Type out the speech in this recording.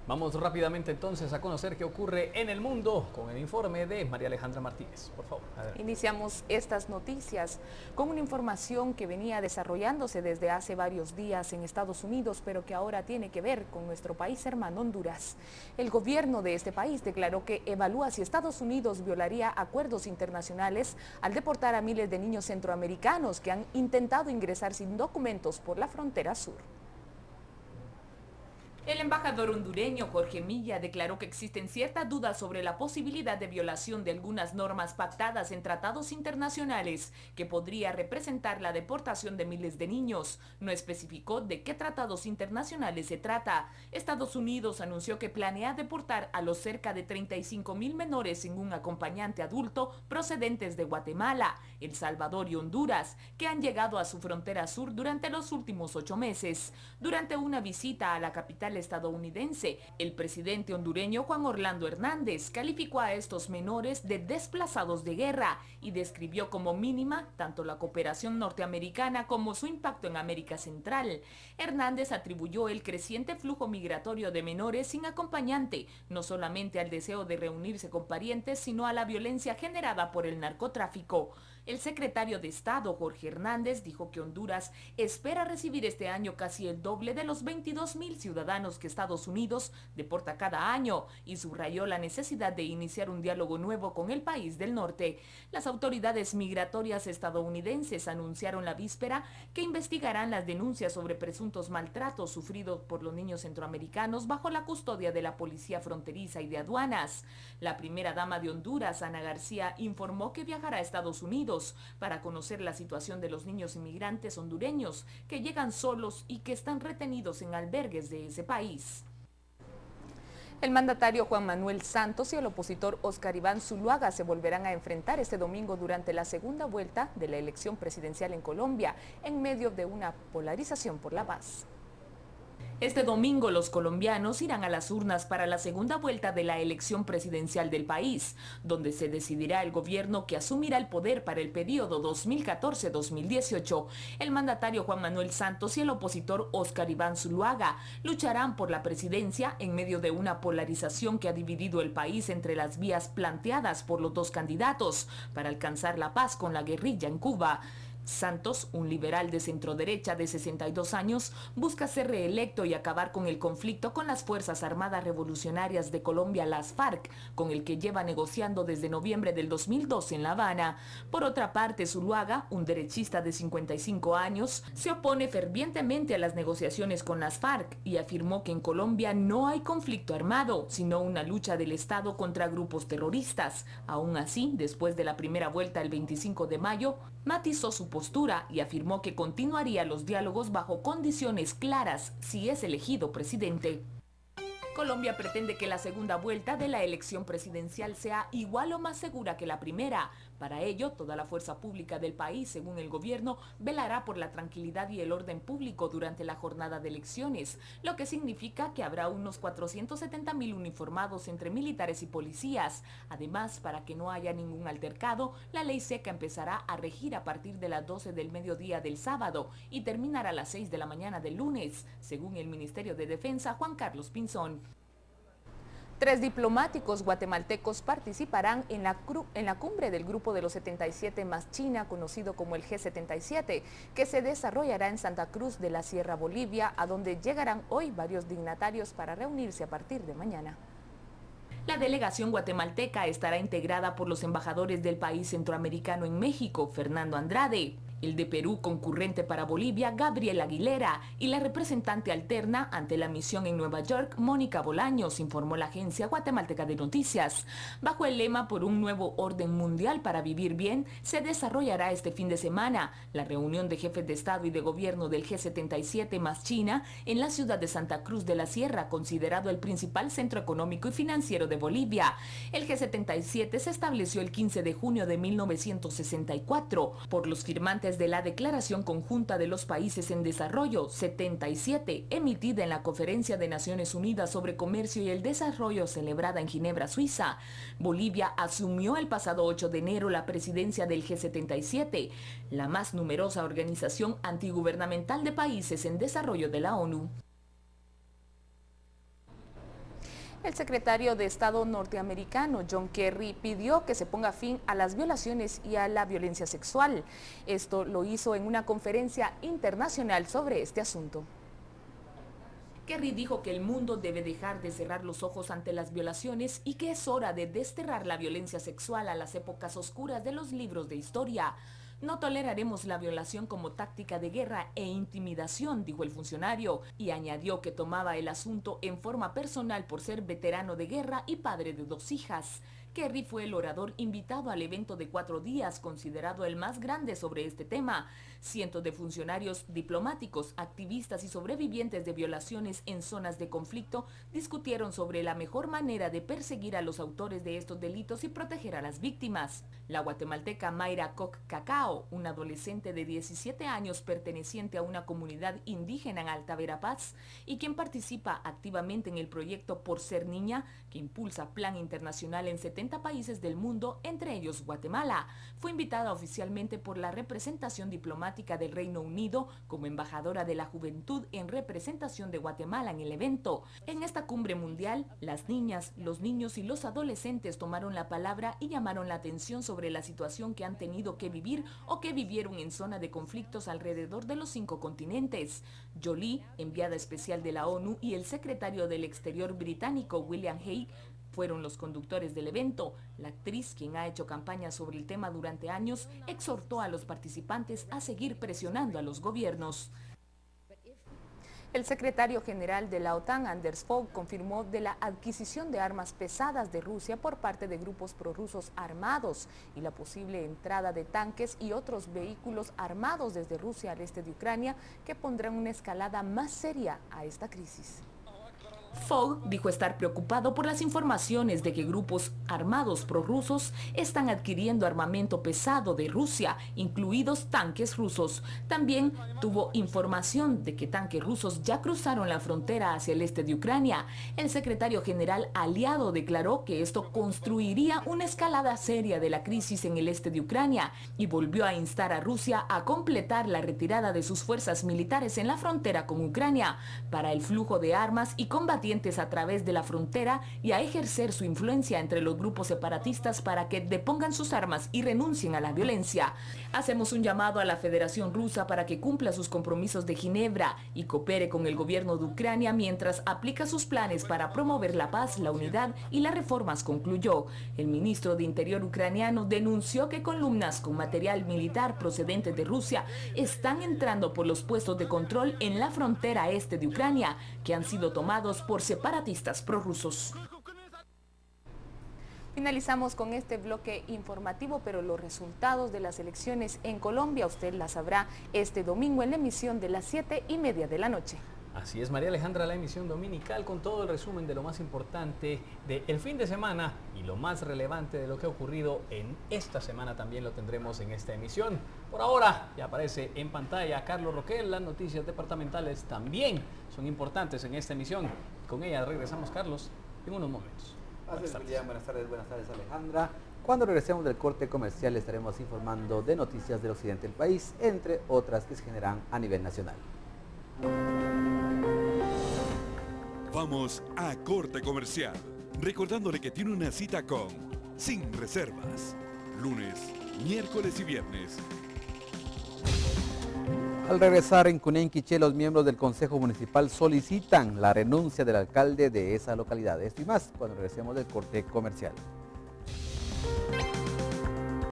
Vamos rápidamente entonces a conocer qué ocurre en el mundo con el informe de María Alejandra Martínez. Por favor, adelante. Iniciamos estas noticias con una información que venía desarrollándose desde hace varios días en Estados Unidos, pero que ahora tiene que ver con nuestro país hermano Honduras. El gobierno de este país declaró que evalúa si Estados Unidos violaría acuerdos internacionales al deportar a miles de niños centroamericanos que han intentado ingresar sin documentos por la frontera sur. El embajador hondureño Jorge Milla declaró que existen ciertas dudas sobre la posibilidad de violación de algunas normas pactadas en tratados internacionales que podría representar la deportación de miles de niños. No especificó de qué tratados internacionales se trata. Estados Unidos anunció que planea deportar a los cerca de 35,000 menores sin un acompañante adulto procedentes de Guatemala, El Salvador y Honduras, que han llegado a su frontera sur durante los últimos 8 meses. Durante una visita a la capital estadounidense, el presidente hondureño Juan Orlando Hernández calificó a estos menores de desplazados de guerra y describió como mínima tanto la cooperación norteamericana como su impacto en América Central. Hernández atribuyó el creciente flujo migratorio de menores sin acompañante no solamente al deseo de reunirse con parientes, sino a la violencia generada por el narcotráfico. El secretario de Estado, Jorge Hernández, dijo que Honduras espera recibir este año casi el doble de los 22,000 ciudadanos que Estados Unidos deporta cada año y subrayó la necesidad de iniciar un diálogo nuevo con el país del norte. Las autoridades migratorias estadounidenses anunciaron la víspera que investigarán las denuncias sobre presuntos maltratos sufridos por los niños centroamericanos bajo la custodia de la Policía Fronteriza y de Aduanas. La primera dama de Honduras, Ana García, informó que viajará a Estados Unidos para conocer la situación de los niños inmigrantes hondureños que llegan solos y que están retenidos en albergues de ese país. El mandatario Juan Manuel Santos y el opositor Óscar Iván Zuluaga se volverán a enfrentar este domingo durante la segunda vuelta de la elección presidencial en Colombia, en medio de una polarización por la paz. Este domingo los colombianos irán a las urnas para la segunda vuelta de la elección presidencial del país, donde se decidirá el gobierno que asumirá el poder para el periodo 2014-2018. El mandatario Juan Manuel Santos y el opositor Óscar Iván Zuluaga lucharán por la presidencia en medio de una polarización que ha dividido el país entre las vías planteadas por los dos candidatos para alcanzar la paz con la guerrilla en Cuba. Santos, un liberal de centroderecha de 62 años, busca ser reelecto y acabar con el conflicto con las Fuerzas Armadas Revolucionarias de Colombia, las FARC, con el que lleva negociando desde noviembre del 2012 en La Habana. Por otra parte, Zuluaga, un derechista de 55 años, se opone fervientemente a las negociaciones con las FARC y afirmó que en Colombia no hay conflicto armado, sino una lucha del Estado contra grupos terroristas. Aún así, después de la primera vuelta el 25 de mayo, matizó su postura y afirmó que continuaría los diálogos bajo condiciones claras si es elegido presidente. Colombia pretende que la segunda vuelta de la elección presidencial sea igual o más segura que la primera. Para ello, toda la fuerza pública del país, según el gobierno, velará por la tranquilidad y el orden público durante la jornada de elecciones, lo que significa que habrá unos 470,000 uniformados entre militares y policías. Además, para que no haya ningún altercado, la ley seca empezará a regir a partir de las 12 del mediodía del sábado y terminará a las 6 de la mañana del lunes, según el Ministerio de Defensa Juan Carlos Pinzón. 3 diplomáticos guatemaltecos participarán en la cumbre del Grupo de los 77 más China, conocido como el G77, que se desarrollará en Santa Cruz de la Sierra, Bolivia, a donde llegarán hoy varios dignatarios para reunirse a partir de mañana. La delegación guatemalteca estará integrada por los embajadores del país centroamericano en México, Fernando Andrade, el de Perú concurrente para Bolivia, Gabriel Aguilera, y la representante alterna ante la misión en Nueva York, Mónica Bolaños, informó la agencia guatemalteca de noticias. Bajo el lema por un nuevo orden mundial para vivir bien, se desarrollará este fin de semana la reunión de jefes de Estado y de Gobierno del G77 más China en la ciudad de Santa Cruz de la Sierra, considerado el principal centro económico y financiero de Bolivia. El G77 se estableció el 15 de junio de 1964 por los firmantes de la Declaración Conjunta de los Países en Desarrollo 77, emitida en la Conferencia de Naciones Unidas sobre Comercio y el Desarrollo celebrada en Ginebra, Suiza. Bolivia asumió el pasado 8 de enero la presidencia del G77, la más numerosa organización antigubernamental de países en desarrollo de la ONU. El secretario de Estado norteamericano John Kerry pidió que se ponga fin a las violaciones y a la violencia sexual. Esto lo hizo en una conferencia internacional sobre este asunto. Kerry dijo que el mundo debe dejar de cerrar los ojos ante las violaciones y que es hora de desterrar la violencia sexual a las épocas oscuras de los libros de historia. No toleraremos la violación como táctica de guerra e intimidación, dijo el funcionario, y añadió que tomaba el asunto en forma personal por ser veterano de guerra y padre de 2 hijas. Kerry fue el orador invitado al evento de 4 días, considerado el más grande sobre este tema. Cientos de funcionarios diplomáticos, activistas y sobrevivientes de violaciones en zonas de conflicto discutieron sobre la mejor manera de perseguir a los autores de estos delitos y proteger a las víctimas. La guatemalteca Mayra Koch Cacao, una adolescente de 17 años perteneciente a una comunidad indígena en Alta Verapaz y quien participa activamente en el proyecto Por Ser Niña, que impulsa plan internacional en 70 países del mundo, entre ellos Guatemala, fue invitada oficialmente por la representación diplomática del Reino Unido como embajadora de la juventud en representación de Guatemala en el evento. En esta cumbre mundial, las niñas, los niños y los adolescentes tomaron la palabra y llamaron la atención sobre la situación que han tenido que vivir o que vivieron en zona de conflictos alrededor de los 5 continentes. Jolie, enviada especial de la ONU, y el secretario del Exterior británico William Hague fueron los conductores del evento. La actriz, quien ha hecho campaña sobre el tema durante años, exhortó a los participantes a seguir presionando a los gobiernos. El secretario general de la OTAN, Anders Fogh, confirmó de la adquisición de armas pesadas de Rusia por parte de grupos prorrusos armados y la posible entrada de tanques y otros vehículos armados desde Rusia al este de Ucrania, que pondrán una escalada más seria a esta crisis. Fogh dijo estar preocupado por las informaciones de que grupos armados prorrusos están adquiriendo armamento pesado de Rusia, incluidos tanques rusos. También tuvo información de que tanques rusos ya cruzaron la frontera hacia el este de Ucrania. El secretario general aliado declaró que esto construiría una escalada seria de la crisis en el este de Ucrania y volvió a instar a Rusia a completar la retirada de sus fuerzas militares en la frontera con Ucrania para el flujo de armas y combatientes a través de la frontera y a ejercer su influencia entre los grupos separatistas para que depongan sus armas y renuncien a la violencia. Hacemos un llamado a la Federación Rusa para que cumpla sus compromisos de Ginebra y coopere con el gobierno de Ucrania mientras aplica sus planes para promover la paz, la unidad y las reformas, concluyó. El ministro de Interior ucraniano denunció que columnas con material militar procedente de Rusia están entrando por los puestos de control en la frontera este de Ucrania, que han sido tomados por separatistas prorrusos. Finalizamos con este bloque informativo, pero los resultados de las elecciones en Colombia usted las sabrá este domingo en la emisión de las 7:30 de la noche. Así es, María Alejandra, la emisión dominical con todo el resumen de lo más importante del fin de semana y lo más relevante de lo que ha ocurrido en esta semana también lo tendremos en esta emisión. Por ahora ya aparece en pantalla Carlos Roquel. Las noticias departamentales también son importantes en esta emisión. Con ella regresamos, Carlos, en unos momentos. Buenas tardes Alejandra. Cuando regresemos del corte comercial estaremos informando de noticias del occidente del país, entre otras que se generan a nivel nacional. Vamos a corte comercial, recordándole que tiene una cita con Sin Reservas, lunes, miércoles y viernes. Al regresar en Cunenquiché, los miembros del Consejo Municipal solicitan la renuncia del alcalde de esa localidad. Esto y más cuando regresemos del corte comercial.